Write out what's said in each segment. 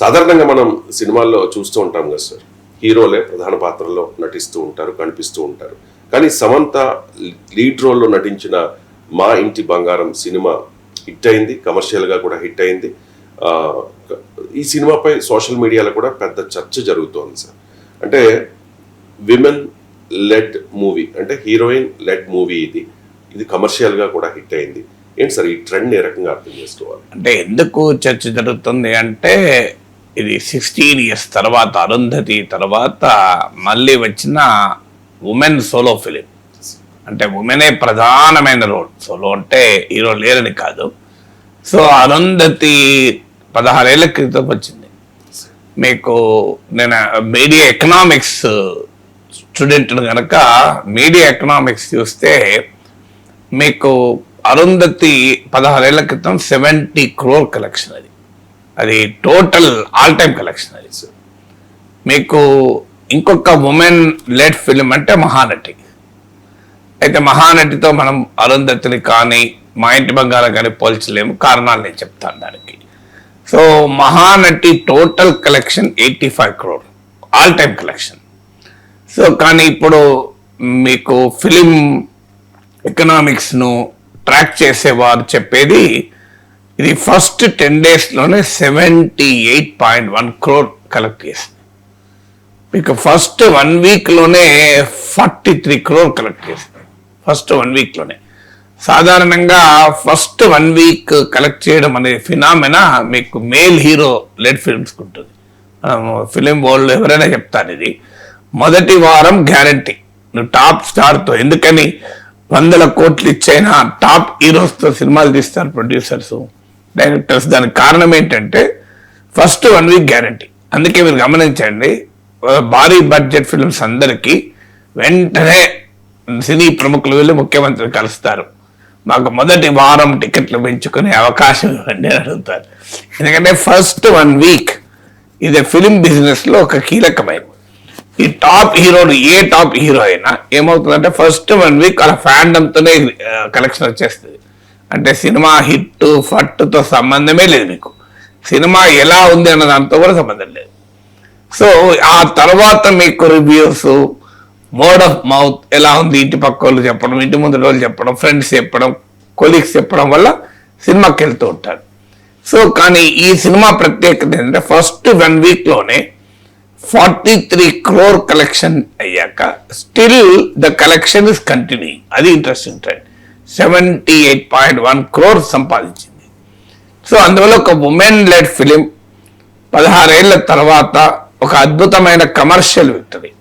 సాధారణంగా మనం సినిమాల్లో చూస్తూ ఉంటాం కదా సార్, హీరోలే ప్రధాన పాత్రలో నటిస్తూ ఉంటారు, కనిపిస్తూ ఉంటారు. కానీ సమంత లీడ్ రోల్లో నటించిన మా ఇంటి బంగారం సినిమా హిట్ అయింది, కమర్షియల్గా కూడా హిట్ అయింది. ఈ సినిమాపై సోషల్ మీడియాలో కూడా పెద్ద చర్చ జరుగుతోంది సార్. అంటే విమెన్ లెడ్ మూవీ, అంటే హీరోయిన్ లెడ్ మూవీ ఇది కమర్షియల్గా కూడా హిట్ అయింది. ఏంటి సార్ ఈ ట్రెండ్ ఏ రకంగా అర్థం చేసుకోవాలి? అంటే ఎందుకు చర్చ జరుగుతుంది అంటే, ఇది 16 years తర్వాత అరుంధతి తర్వాత మళ్ళీ వచ్చిన ఉమెన్ సోలో ఫిలిం. అంటే ఉమెనే ప్రధానమైన రోల్. సోలో అంటే హీరో లేరని కాదు. సో అరుంధతి 16 ఏళ్ల క్రితం వచ్చింది. మీకు నేను మీడియా ఎకనామిక్స్ స్టూడెంట్ కనుక మీడియా ఎకనామిక్స్ చూస్తే మీకు అరుంధతి 16 ఏళ్ల క్రితం 70 crore కలెక్షన్. అది టోటల్ ఆల్ టైమ్ కలెక్షన్. అది మీకు ఇంకొక ఉమెన్ లెడ్ ఫిలిం అంటే మహానటి. అయితే మహానటితో మనం అరుంధతిని కానీ మా ఇంటి బంగారం కానీ పోల్చలేము. కారణాలు నేను చెప్తాను దానికి. So Mahanati total collection 85 crore all time collection. So కానీ ఇప్పుడు మీకు ఫిలిం ఎకనామిక్స్ను ట్రాక్ చేసేవారు చెప్పేది ఇది ఫస్ట్ 10 daysలోనే 78.1 crore కలెక్ట్ చేసింది. మీకు ఫస్ట్ 1 weekలోనే 43 crore కలెక్ట్ చేసింది. ఫస్ట్ 1 weekలోనే. సాధారణంగా ఫస్ట్ 1 week కలెక్ట్ చేయడం అనే ఫినామినా మీకు మేల్ హీరో లెడ్ ఫిల్మ్స్ ఉంటుంది. ఫిలిం వరల్డ్ ఎవరైనా చెప్తారు ఇది మొదటి వారం గ్యారంటీ నువ్వు టాప్ స్టార్తో. ఎందుకని 100 కోట్లు ఇచ్చైనా టాప్ హీరోస్తో సినిమాలు తీస్తారు ప్రొడ్యూసర్స్, డైరెక్టర్స్. దానికి కారణం ఏంటంటే ఫస్ట్ 1 week గ్యారంటీ. అందుకే మీరు గమనించండి, భారీ బడ్జెట్ ఫిల్మ్స్ అందరికీ వెంటనే సినీ ప్రముఖులు వెళ్ళి ముఖ్యమంత్రిని కలుస్తారు. మాకు మొదటి వారం టికెట్లు పెంచుకునే అవకాశం ఇవ్వండి అని అడుగుతారు. ఎందుకంటే ఫస్ట్ 1 week ఇది ఫిలిం బిజినెస్లో ఒక కీలకమైన. ఈ టాప్ హీరోలు ఏ టాప్ హీరో అయినా ఏమవుతుందంటే ఫస్ట్ 1 week అలా ఫ్యాండమ్తోనే కలెక్షన్ వచ్చేస్తుంది. అంటే సినిమా హిట్ ఫట్తో సంబంధమే లేదు. మీకు సినిమా ఎలా ఉంది అన్న దాంతో కూడా సంబంధం లేదు. సో ఆ తర్వాత మీకు రివ్యూస్, వర్డ్ ఆఫ్ మౌత్ ఎలా ఉంది, ఇంటి పక్క వాళ్ళు చెప్పడం, ఇంటి ముందు వాళ్ళు చెప్పడం, ఫ్రెండ్స్ చెప్పడం, కొలీగ్స్ చెప్పడం వల్ల సినిమాకి వెళ్తూ ఉంటారు. సో కానీ ఈ సినిమా ప్రత్యేకత ఏంటంటే ఫస్ట్ 1 weekలోనే 43 crore కలెక్షన్ అయ్యాక still the collection is continuing. అది ఇంట్రెస్టింగ్ ట్రెండ్. 78.1 crore సంపాదించింది. సో అందువల్ల ఒక ఉమెన్ లెడ్ ఫిలిం 16 ఏళ్ల తర్వాత ఒక అద్భుతమైన కమర్షియల్ విక్టరీ.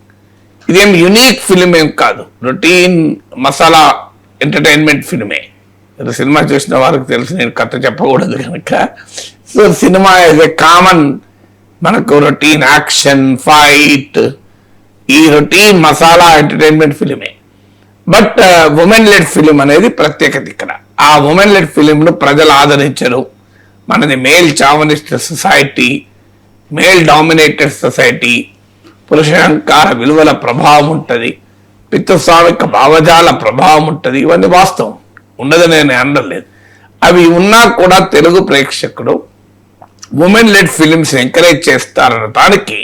ఇదేం యునీక్ ఫిలిం ఏం కాదు, రొటీన్ మసాలా ఎంటర్టైన్మెంట్ ఫిలిమే. సినిమా చూసిన వారికి తెలుసు, నేను కథ చెప్పకూడదు కనుక. So cinema is a common, మనకు రొటీన్ యాక్షన్ ఫైట్, ఈ రొటీన్ మసాలా ఎంటర్టైన్మెంట్ ఫిలిమే. బట్ ఉమెన్ లెడ్ ఫిలిం అనేది ప్రత్యేకత ఇక్కడ. ఆ ఉమెన్ లెడ్ ఫిలింను ప్రజలు ఆదరించరు. మనది male chauvinist society, male dominated society, పురుషహంకార విలువల ప్రభావం ఉంటుంది, పితృస్వామిక భావజాల ప్రభావం ఉంటుంది. ఇవన్నీ వాస్తవం, ఉండదని నేను అనలేదు. అవి ఉన్నా కూడా తెలుగు ప్రేక్షకుడు ఉమెన్ లెడ్ ఫిలిమ్స్ ఎంకరేజ్ చేస్తారన్న దానికి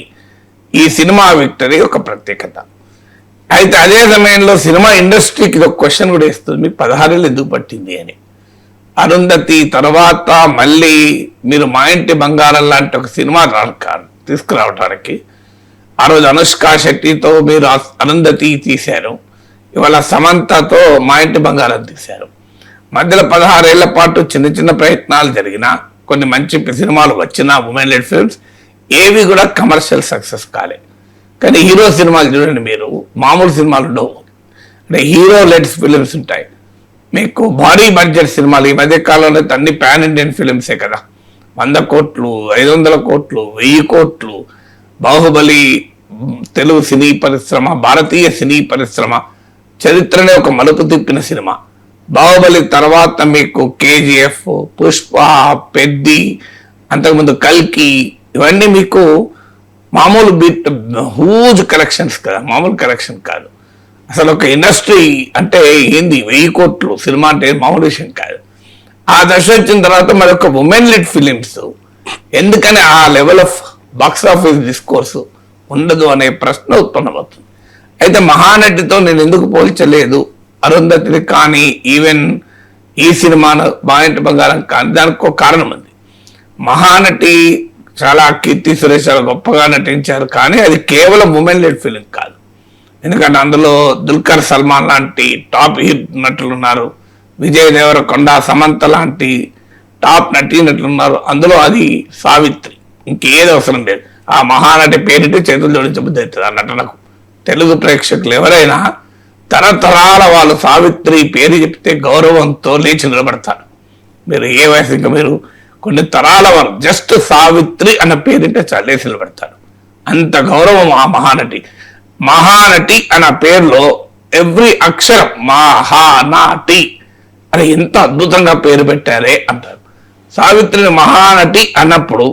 ఈ సినిమా విక్టరీ ఒక ప్రత్యేకత. అయితే అదే సమయంలో సినిమా ఇండస్ట్రీకి ఇది ఒక క్వశ్చన్ కూడా ఇస్తుంది, మీకు 16 ఏళ్ళు ఎందుకు పట్టింది అని. అరుంధతి తర్వాత మళ్ళీ మీరు మా ఇంటి బంగారం లాంటి ఒక సినిమా తీసుకురావడానికి ఆ రోజు అనుష్క శెట్టితో మీరు అరుంధతి తీశారు, ఇవాళ సమంతతో మా ఇంటి బంగారం తీశారు. మధ్యలో 16 ఏళ్ల పాటు చిన్న చిన్న ప్రయత్నాలు జరిగినా, కొన్ని మంచి సినిమాలు వచ్చినా ఉమెన్ లెడ్ ఫిల్మ్స్ ఏవి కూడా కమర్షియల్ సక్సెస్ కాలే. కానీ హీరో సినిమాలు చూడండి, మీరు మామూలు సినిమాలు ఉండవు. అంటే హీరో లెడ్ ఫిలిమ్స్ ఉంటాయి. మీకు భారీ బడ్జెట్ సినిమాలు ఈ మధ్య కాలంలో అన్ని పాన్ ఇండియన్ ఫిలిమ్సే కదా. 100 కోట్లు, 500 కోట్లు, 1000 కోట్లు. బాహుబలి తెలుగు సినీ పరిశ్రమ, భారతీయ సినీ పరిశ్రమ చరిత్రనే ఒక మలుపు తిప్పిన సినిమా. బాహుబలి తర్వాత మీకు KGF, పుష్ప, పెద్ది, అంతకుముందు కల్కి, ఇవన్నీ మీకు మామూలు హ్యూజ్ కలెక్షన్స్ కదా, మామూలు కలెక్షన్ కాదు. అసలు ఒక ఇండస్ట్రీ అంటే ఏంది, 1000 కోట్లు సినిమా అంటే మామూలు విషయం కాదు. ఆ దశ వచ్చిన తర్వాత మరొక ఉమెన్ లిడ్ ఫిలిమ్స్ ఎందుకని ఆ లెవెల్ ఆఫ్ బాక్స్ ఆఫీస్ డిస్కోర్సు ఉండదు అనే ప్రశ్న ఉత్పన్నమవుతుంది. అయితే మహానటితో నేను ఎందుకు పోల్చలేదు అరుంధతిని కానీ ఈవెన్ ఈ సినిమాను మా ఇంటి బంగారం కానీ దానికి ఒక కారణం ఉంది. మహానటి చాలా కీర్తి సురేష్ చాలా గొప్పగా నటించారు, కానీ అది కేవలం ఉమెన్ లెడ్ ఫిలిం కాదు. ఎందుకంటే అందులో దుల్కర్ సల్మాన్ లాంటి టాప్ నటులు ఉన్నారు, విజయ్ దేవరకొండ, సమంత లాంటి టాప్ నటులు ఉన్నారు. అందులో అది సావిత్రి, ఇంకేది అవసరం లేదు. ఆ మహానటి పేరిటి చేతులు జోడించబుద్ధి అవుతుంది ఆ నటనకు. తెలుగు ప్రేక్షకులు ఎవరైనా తరతరాల వాళ్ళు సావిత్రి పేరు చెప్తే గౌరవంతో లేచి నిలబడతారు. మీరు ఏ వయసు ఇంకా మీరు కొన్ని తరాల వారు జస్ట్ సావిత్రి అన్న పేరింటే చాలా లేచి నిలబడతారు. అంత గౌరవం ఆ మహానటి. మహానటి అన్న పేరులో ఎవ్రీ అక్షరం మహానటి అని ఎంత అద్భుతంగా పేరు పెట్టారే అంటారు. సావిత్రిని మహానటి అన్నప్పుడు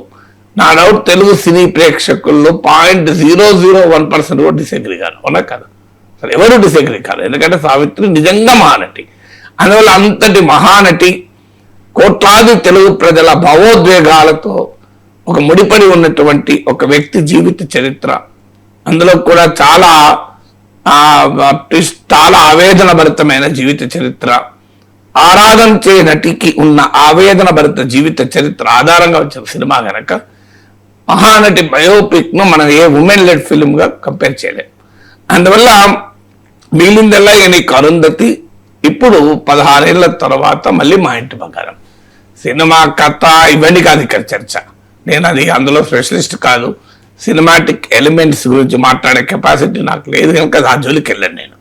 నా డౌట్ తెలుగు సినీ ప్రేక్షకుల్లో 0.001% కూడా డిసగ్రీ కాదు, అవునా కదా? అసలు ఎవరు డిసగ్రీ కాదు, ఎందుకంటే సావిత్రి నిజంగా మహానటి. అందువల్ల అంతటి మహానటి కోట్లాది తెలుగు ప్రజల భావోద్వేగాలతో ఒక ముడిపడి ఉన్నటువంటి ఒక వ్యక్తి జీవిత చరిత్ర, అందులో కూడా చాలా ఆవేదన భరితమైన జీవిత చరిత్ర, ఆరాధించే నటికి ఉన్న ఆవేదన భరిత జీవిత చరిత్ర ఆధారంగా వచ్చిన సినిమా కనుక మహానటి బయోపిక్ ను మనం ఏ ఉమెన్ లెడ్ ఫిల్మ్ గా కంపేర్ చేయలేం. అందువల్ల మిగిలిందల్లా నీకు అరుంధతి ఇప్పుడు 16 ఏళ్ల తర్వాత మళ్ళీ మా ఇంటి బంగారం. సినిమా కథ ఇవన్నీ కాదు ఇక్కడ చర్చ. నేను అది అందులో స్పెషలిస్ట్ కాదు. సినిమాటిక్ ఎలిమెంట్స్ గురించి మాట్లాడే కెపాసిటీ నాకు లేదు కనుక ఆ జోలికి వెళ్ళాను నేను.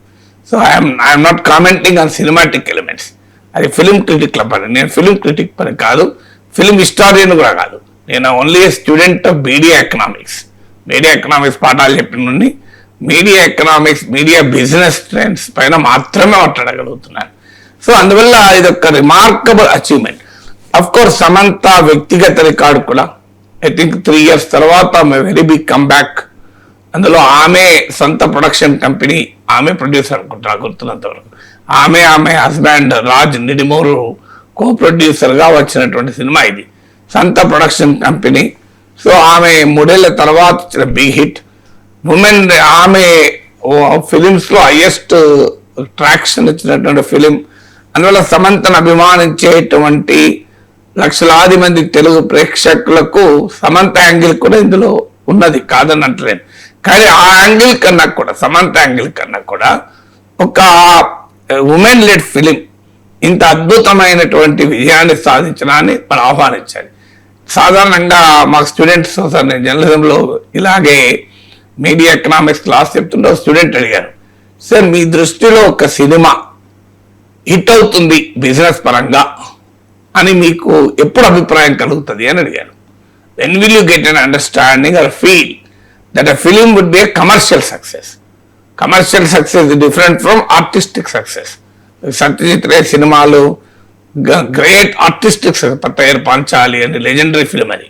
So I'm not commenting on cinematic elements. అది ఫిలిం క్రిటిక్ల పని. నేను ఫిలిం క్రిటిక్ పని కాదు, ఫిలిం హిస్టారియన్ కూడా కాదు. నేను only student of media economics. Media economics పాఠాలు చెప్పిన నుండి media economics, media business trends పైన మాత్రమే మాట్లాడగలుగుతున్నాను. సో అందువల్ల ఇది ఒక remarkable achievement. Of course Samantha వ్యక్తిగత రికార్డు కూడా ఐ థింక్ 3 years తర్వాత వెరీ బిగ్ కమ్బ్యాక్. అందులో ఆమె సొంత ప్రొడక్షన్ కంపెనీ, ఆమె ప్రొడ్యూసర్ అనుకుంటా గుర్తున్నంత వరకు. ఆమె హస్బెండ్ రాజ్ నిడిమూరు కో ప్రొడ్యూసర్గా వచ్చినటువంటి సినిమా ఇది, సొంత ప్రొడక్షన్ కంపెనీ. సో ఆమె 3 ఏళ్ల తర్వాత ఇచ్చిన బిగ్ హిట్. ఉమెన్ ఆమె ఫిలిమ్స్ లో హైయెస్ట్ ట్రాక్షన్ ఇచ్చినటువంటి ఫిలిం. అందువల్ల సమంతను అభిమానించేటువంటి లక్షలాది మంది తెలుగు ప్రేక్షకులకు సమంత యాంగిల్ కూడా ఇందులో ఉన్నది, కాదని అంటలేదు. కానీ ఆ యాంగిల్ కన్నా కూడా, సమంత యాంగిల్ కన్నా కూడా ఒక ఉమెన్ లెడ్ ఫిలిం ఇంత అద్భుతమైనటువంటి విజయాన్ని సాధించడాన్ని మనం ఆహ్వానించాలి. సాధారణంగా మాకు స్టూడెంట్స్, సార్ నేను జర్నలిజంలో ఇలాగే మీడియా ఎకనామిక్స్ క్లాస్ చెప్తుంటే స్టూడెంట్ అడిగారు, సార్ మీ దృష్టిలో ఒక సినిమా హిట్ అవుతుంది బిజినెస్ పరంగా అని మీకు ఎప్పుడు అభిప్రాయం కలుగుతుంది అని అడిగారు. When will you get an understanding or feel that a film would be a commercial success. Commercial success different from artistic success. Satyajit Ray సినిమాలు great artistic success, Pather Panchali అని లెజెండరీ ఫిలిం అది.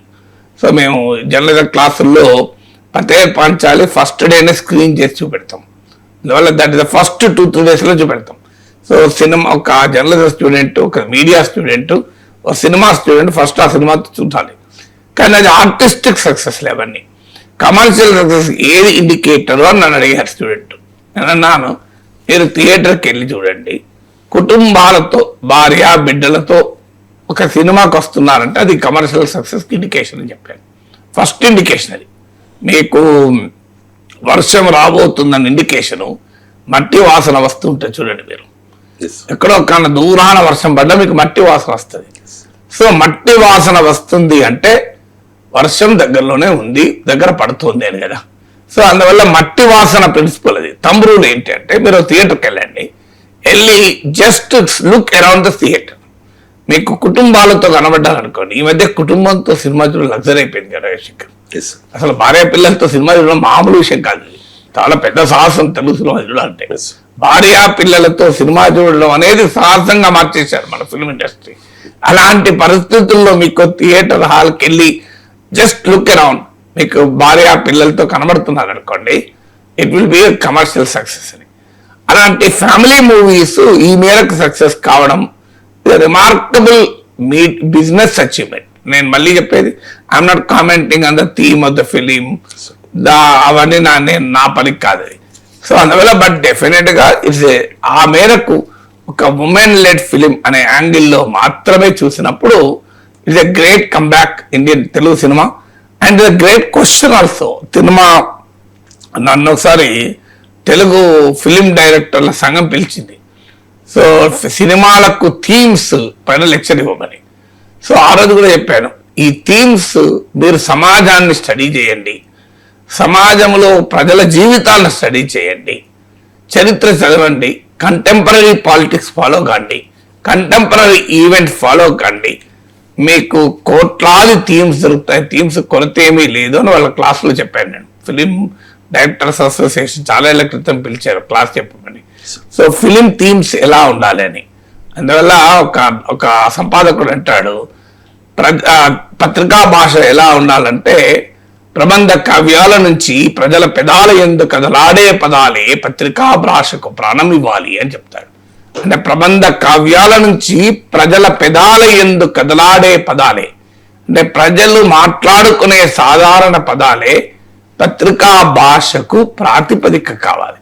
సో మేము జర్నలిజం క్లాసుల్లో పతేర్ పాంచాలి ఫస్ట్ డేనే స్క్రీన్ చేసి చూపెడతాం. అందువల్ల that is the first 2-3 days చూపెడతాం. సో సినిమా ఒక జర్నలిజం స్టూడెంట్, ఒక మీడియా స్టూడెంట్, ఒక సినిమా స్టూడెంట్ ఫస్ట్ ఆ సినిమా చూడాలి. కానీ అది ఆర్టిస్టిక్ సక్సెస్ లేవన్నీ. కమర్షియల్ సక్సెస్ ఏది ఇండికేటర్ అని నన్ను అడిగారు స్టూడెంట్. నేను అన్నాను, మీరు థియేటర్కి వెళ్ళి చూడండి, కుటుంబాలతో భార్య బిడ్డలతో ఒక సినిమాకి వస్తున్నారంటే అది కమర్షియల్ సక్సెస్కి ఇండికేషన్ అని చెప్పాను. ఫస్ట్ ఇండికేషన్ అది. మీకు వర్షం రాబోతుందన్న ఇండికేషను మట్టి వాసన వస్తుంటే చూడండి. మీరు ఎక్కడో కన్నా దూరాన వర్షం పడ్డా మీకు మట్టి వాసన వస్తుంది. సో మట్టి వాసన వస్తుంది అంటే వర్షం దగ్గరలోనే ఉంది, దగ్గర పడుతుంది అని కదా. సో అందువల్ల మట్టి వాసన ప్రిన్సిపల్ అది. థంబ్ రూల్ ఏంటి అంటే, మీరు థియేటర్కి వెళ్ళండి, వెళ్ళి just look around the theatre. మీకు కుటుంబాలతో కనబడ్డారనుకోండి. ఈ మధ్య కుటుంబంతో సినిమా చూడడం లగ్జరీ అయిపోయింది కదా శంకర్. అసలు భార్య పిల్లలతో సినిమా చూడడం మామూలు విషయం కాదు, చాలా పెద్ద సాహసం తెలుగు సినిమా చూడడం అంటే. భార్య పిల్లలతో సినిమా చూడడం అనేది సాహసంగా మార్చేశారు మన ఫిల్మ్ ఇండస్ట్రీ. అలాంటి పరిస్థితుల్లో మీకు థియేటర్ హాల్కి వెళ్ళి జస్ట్ లుక్ అరౌండ్, మీకు భార్య పిల్లలతో కనబడుతున్నారు అనుకోండి, it will be commercial success అని. అలాంటి ఫ్యామిలీ మూవీస్ ఈ మేరకు సక్సెస్ కావడం రిమార్కబుల్ బిజినెస్ అచీవ్మెంట్. నేను మళ్ళీ చెప్పేది, I'm not commenting on the theme of the film, అవన్నీ నా పనికి కాదు. సో అందువల్ల బట్ డెఫినెట్ గా ఇట్స్ ఆ మేరకు ఒక ఉమెన్ లెడ్ ఫిలిం అనే యాంగిల్లో మాత్రమే చూసినప్పుడు it's a great comeback Indian Telugu cinema. And great question also. Cinema నన్ను ఒకసారి తెలుగు ఫిలిం డైరెక్టర్ల సంఘం పిలిచింది. సో సినిమాలకు థీమ్స్ పైన లెక్చర్ ఇవ్వమని. సో ఆ రోజు కూడా చెప్పాను, ఈ థీమ్స్ మీరు సమాజాన్ని స్టడీ చేయండి, సమాజంలో ప్రజల జీవితాలను స్టడీ చేయండి, చరిత్ర చదవండి, కంటెంపరీ పాలిటిక్స్ ఫాలో కాండి, కంటెంపరీ ఈవెంట్ ఫాలో కాండి, మీకు కోట్లాది థీమ్స్ దొరుకుతాయి, థీమ్స్ కొరత ఏమీ లేదు అని వాళ్ళ క్లాసులో చెప్పాను నేను. ఫిలిం డైరెక్టర్స్ అసోసియేషన్ చాలా ఏళ్ల క్రితం పిలిచారు క్లాస్ చెప్పమని. సో ఫిలిం థీమ్స్ ఎలా ఉండాలి అని. అందువల్ల ఒక సంపాదకుడు అంటాడు, పత్రికా భాష ఎలా ఉండాలంటే ప్రబంధ కావ్యాల నుంచి ప్రజల పెదాల యందు కదలాడే పదాలే పత్రికా భాషకు ప్రాణం ఇవ్వాలి అని చెప్తాడు. అంటే ప్రబంధ కావ్యాల నుంచి ప్రజల పెదాల యందు కదలాడే పదాలే, అంటే ప్రజలు మాట్లాడుకునే సాధారణ పదాలే పత్రికా భాషకు ప్రాతిపదిక కావాలి.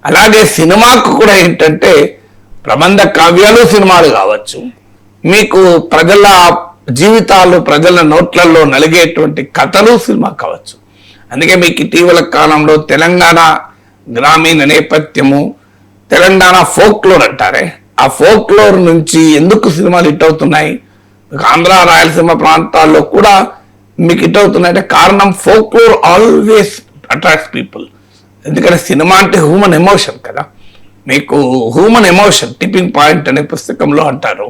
అలాగే సినిమాకు కూడా ఏంటంటే ప్రబంధ కావ్యాలు సినిమాలు కావచ్చు, మీకు ప్రజల జీవితాలు ప్రజల నోట్లలో నలిగేటువంటి కథలు సినిమా కావచ్చు. అందుకే మీకు ఇటీవల కాలంలో తెలంగాణ గ్రామీణ నేపథ్యము, తెలంగాణ ఫోక్లోర్ అంటారే, ఆ ఫోక్లోర్ నుంచి ఎందుకు సినిమాలు హిట్ అవుతున్నాయి, ఆంధ్ర రాయలసీమ ప్రాంతాల్లో కూడా మీకు హిట్ అవుతున్నాయంటే కారణం ఫోక్లోర్ ఆల్వేస్ అట్రాక్ట్స్ పీపుల్. ఎందుకంటే సినిమా అంటే హ్యూమన్ ఎమోషన్ కదా. మీకు హ్యూమన్ ఎమోషన్ టిప్పింగ్ పాయింట్ అనే పుస్తకంలో అంటారు,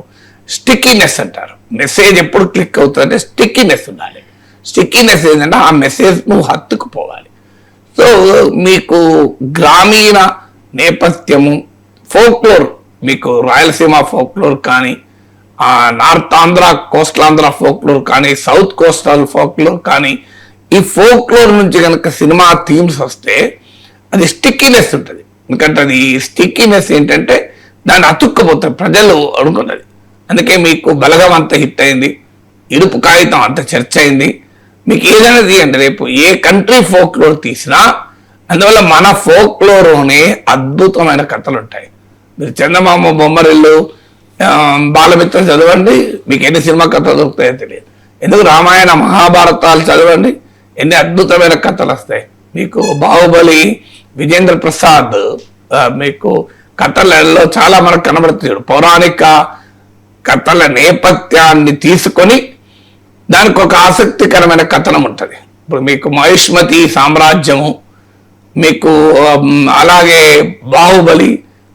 స్టిక్కీనెస్ అంటారు. మెసేజ్ ఎప్పుడు క్లిక్ అవుతుందంటే స్టిక్కీనెస్ ఉండాలి. స్టిక్కీనెస్ ఏంటంటే ఆ మెసేజ్ నువ్వు హత్తుకుపోవాలి. సో మీకు గ్రామీణ నేపథ్యము ఫోక్లోర్, మీకు రాయలసీమ ఫోక్లోర్ కానీ, north Andhra coastal Andhra folklore కానీ, సౌత్ కోస్టల్ ఫోక్లోర్ కానీ, ఈ ఫోక్లోర్ నుంచి కనుక సినిమా థీమ్స్ వస్తే అది స్టిక్కీనెస్ ఉంటుంది. ఎందుకంటే అది స్టిక్కీనెస్ ఏంటంటే దాన్ని అతుక్కుపోతారు ప్రజలు అనుకున్నది. అందుకే మీకు బలగం అంత హిట్ అయింది, ఇడుపు కాగితం అంత చర్చ అయింది. మీకు ఏదైనా తీయండి, రేపు ఏ కంట్రీ ఫోక్లోర్ తీసినా అందువల్ల మన ఫోక్లోర్లోనే అద్భుతమైన కథలు ఉంటాయి. మీరు చందమామ బొమ్మరిల్లు బాలమిత్రం చదవండి, మీకు ఎన్ని సినిమా కథలు దొరుకుతాయో తెలియదు. ఎందుకు రామాయణ మహాభారతాలు చదవండి, ఎన్ని అద్భుతమైన కథలు వస్తాయి. మీకు బాహుబలి విజేంద్ర ప్రసాద్ మీకు కథలలో చాలా మనకు కనబడుతుంది. పౌరాణిక కథల నేపథ్యాన్ని తీసుకొని దానికి ఒక ఆసక్తికరమైన కథనం ఉంటుంది. ఇప్పుడు మీకు మహిష్మతి సామ్రాజ్యము, మీకు అలాగే బాహుబలి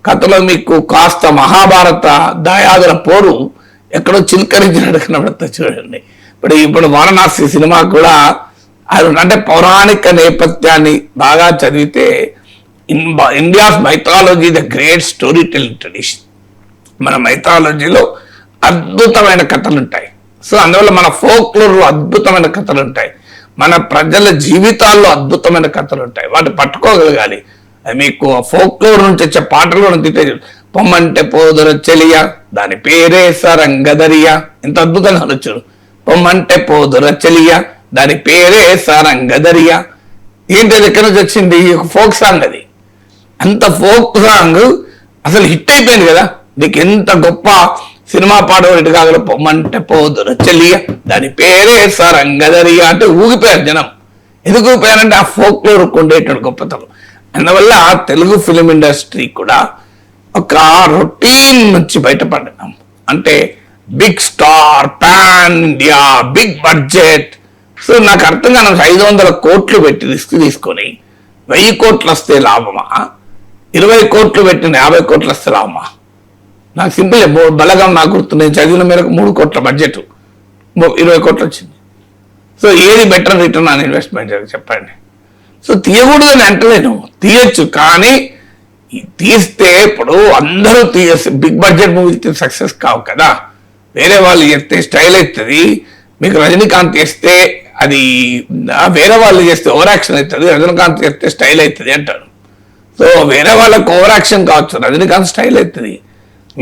కథలో మీకు కాస్త మహాభారత దాయాదుల పోరు ఎక్కడో చిలకరించినట్టు కనబడుతుంది చూడండి. ఇప్పుడు వారణాసి సినిమా కూడా అంటే పౌరాణిక నేపథ్యాన్ని బాగా చదివితే India's mythology the great story telling tradition. మన మైథాలజీలో అద్భుతమైన కథలు ఉంటాయి. సో అందువల్ల మన ఫోక్లోర్లో అద్భుతమైన కథలు ఉంటాయి, మన ప్రజల జీవితాల్లో అద్భుతమైన కథలు ఉంటాయి. వాటి పట్టుకోగలగాలి. మీకు ఫోక్లోర్ నుంచి వచ్చే పాటలు కూడా తిట్టే, పొమ్మంటే పోదుర చెలియ దాని పేరే సరంగదరియా, ఎంత అద్భుతంగా అనొచ్చు. పొమ్మంటే పోదుర చెలియ దాని పేరే సరంగదరియా. ఏంటి అది ఎక్కడి నుంచి వచ్చింది? Folk song. అది అంత ఫోక్ సాంగ్ అసలు హిట్ అయిపోయింది కదా. నీకు ఎంత గొప్ప సినిమా పాట ఇటు కాగల, పొమ్మంటే పోదుర చెలియ దాని పేరే సరంగదరియా అంటే ఊగిపోయారు జనం. ఎందుకు ఊగిపోయారంటే ఆ ఫోక్లోర్ ఉండేటువంటి గొప్పతనం. అందువల్ల తెలుగు ఫిలిం ఇండస్ట్రీ కూడా ఒక రొటీన్ నుంచి బయటపడినాం. అంటే big star, pan India, big budget. So నాకు అర్థం కాదు, 500 కోట్లు పెట్టి రిస్క్ తీసుకొని 1000 కోట్లు వస్తే లాభమా, 20 కోట్లు పెట్టిన 50 కోట్లు వస్తే లాభమా? నాకు సింపుల్. బలగం నాకు గుర్తు, నేను చదివిన మేరకు 3 కోట్ల బడ్జెట్ 20 కోట్లు వచ్చింది. సో ఏది బెటర్ రిటర్న్ ఆన్ ఇన్వెస్ట్మెంట్ చెప్పండి. సో తీయకూడదని అంటలేను, తీయచ్చు. కానీ తీస్తే ఇప్పుడు అందరూ బిగ్ బడ్జెట్ మూవీ సక్సెస్ కావు కదా. వేరే వాళ్ళు చేస్తే స్టైల్ అవుతుంది. మీకు రజనీకాంత్ చేస్తే అది వేరే వాళ్ళు చేస్తే ఓవర్ యాక్షన్ అవుతుంది, రజనీకాంత్ చేస్తే స్టైల్ అవుతుంది అంటారు. సో వేరే వాళ్ళకు ఓవర్ యాక్షన్ కావచ్చు, రజనీకాంత్ స్టైల్ అవుతుంది.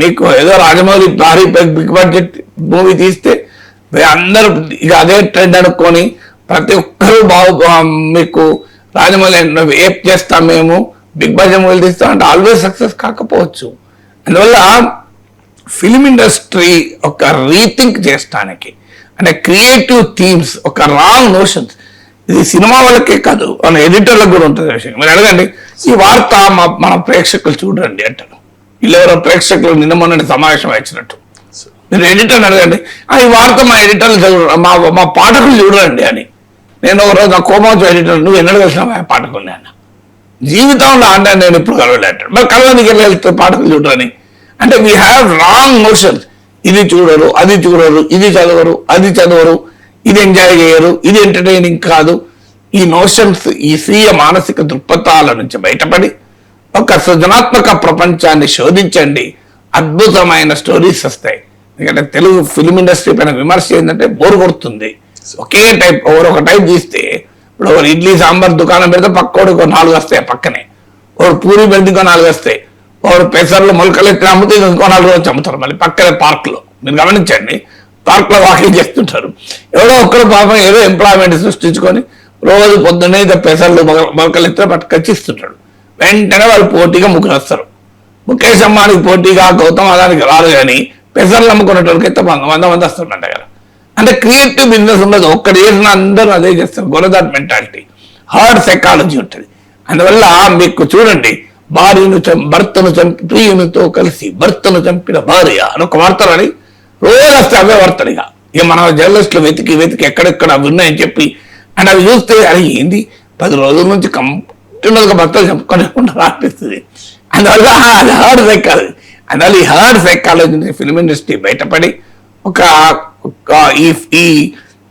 మీకు ఏదో రాజమౌళి భారీ బిగ్ బడ్జెట్ మూవీ తీస్తే అందరూ ఇక అదే ట్రెండ్ అనుకొని ప్రతి ఒక్కరూ మీకు రాజమౌళి ఏప్ చేస్తాం మేము, బిగ్ బడ్జెట్ మూవీలు తీస్తాం అంటే ఆల్వేస్ సక్సెస్ కాకపోవచ్చు. అందువల్ల ఫిల్మ్ ఇండస్ట్రీ ఒక రీథింక్ చేయడానికి అంటే క్రియేటివ్ థీమ్స్, ఒక రాంగ్ నోషన్స్, ఇది సినిమా వాళ్ళకే కాదు మన ఎడిటర్లకు కూడా ఉంటుంది విషయం. మీరు అడగండి, ఈ వార్త మన ప్రేక్షకులు చూడండి అంటారు. వీళ్ళెవరో ప్రేక్షకులు నిన్న మొన్న సమావేశం వచ్చినట్టు. మీరు ఎడిటర్ని అడగండి, ఈ వార్త మా ఎడిటర్లు చదువు, మా పాఠకులు చూడండి అని. నేను ఒక రోజు నా కోమాచు ఎడిటర్, నువ్వు ఎన్నడూ కలిసిన పాఠకుల్ని అన్న, జీవితంలో అంటే నేను ఇప్పుడు కలవలేంటాడు. మరి కలవనికి వెళ్తే పాఠకులు చూడరని అంటే వీ హ్యావ్ రాంగ్ నోషన్స్. ఇది చూడరు, అది చూడరు, ఇది చదవరు, అది చదవరు, ఇది ఎంజాయ్ చేయరు, ఇది ఎంటర్టైనింగ్ కాదు. ఈ నోషన్స్, ఈ స్వీయ మానసిక దృక్పథాల నుంచి బయటపడి ఒక సృజనాత్మక ప్రపంచాన్ని శోధించండి. అద్భుతమైన స్టోరీస్ వస్తాయి. ఎందుకంటే తెలుగు ఫిల్మ్ ఇండస్ట్రీ పైన విమర్శ ఏంటంటే బోర్ కొడుతుంది. ఒకే టైప్ ఒక టైప్ తీస్తే ఇప్పుడు ఒక ఇడ్లీ సాంబార్ దుకాణం పెడితే పక్కోడు 4 వస్తాయి, పక్కనే ఒక పూరి పెడితే 4 వస్తాయి, ఒక పెసర్లు మొలకలు ఎత్తి అమ్ముతే ఇంకో 4 రోజు అమ్ముతారు. మళ్ళీ పక్కనే పార్క్లో మీరు గమనించండి, పార్క్లో వాకింగ్ చేస్తుంటారు. ఎవరో ఒక్కరు పాపం ఏదో ఎంప్లాయ్మెంట్ సృష్టించుకొని రోజు పొద్దున్నే పెసర్లు మొలకలు ఎత్తి పట్టుకొచ్చి ఇస్తుంటాడు. వెంటనే వాళ్ళు పోటీగా ముగ్గురు వస్తారు. ముఖేష్ అమ్మానికి పోటీగా గౌతమ్ అదానికి రాదు, కానీ పెసర్లు అమ్ముకునేటోళ్ళకి అయితే 100 మంది వస్తుందంట కదా. అంటే క్రియేటివ్ బిజినెస్ ఉండదు, ఒక్కడు చేసిన అందరూ అదే చేస్తారు. గొరదాట్ మెంటాలిటీ, హార్డ్ సైకాలజీ ఉంటుంది. అందువల్ల మీకు చూడండి, భర్తను చంపి ప్రియునితో కలిసి భర్తను చంపిన భార్య అని ఒక వార్తలు అని రోజు వస్తే అవే వార్తలు. ఇక మన జర్నలిస్టులు వెతికి ఎక్కడెక్కడ అవి ఉన్నాయని చెప్పి అండ్ అవి చూస్తే అది ఏంది 10 రోజుల నుంచి కంటిన్యూగా భర్తలు చంపుకొని అనిపిస్తుంది. అందువల్ల అది హార్డ్ సైకాలజీ. అందువల్ల ఈ హార్డ్ సైకాలజీ నుంచి ఫిల్మ్ ఇండస్ట్రీ బయటపడి ఒక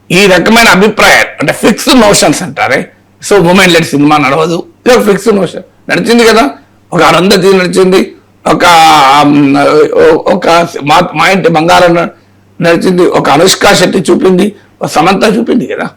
ఈ రకమైన అభిప్రాయాలు అంటే ఫిక్స్డ్ నోషన్స్ అంటారే. సో ఉమెన్ లెడ్ సినిమా నడవదు, ఇది ఒక ఫిక్స్డ్ నోషన్. నడిచింది కదా, ఒక అరుంధతి నడిచింది, ఒక మా ఇంటి బంగారం నడిచింది, ఒక అనుష్క శెట్టి చూపింది, ఒక సమంత చూపింది కదా.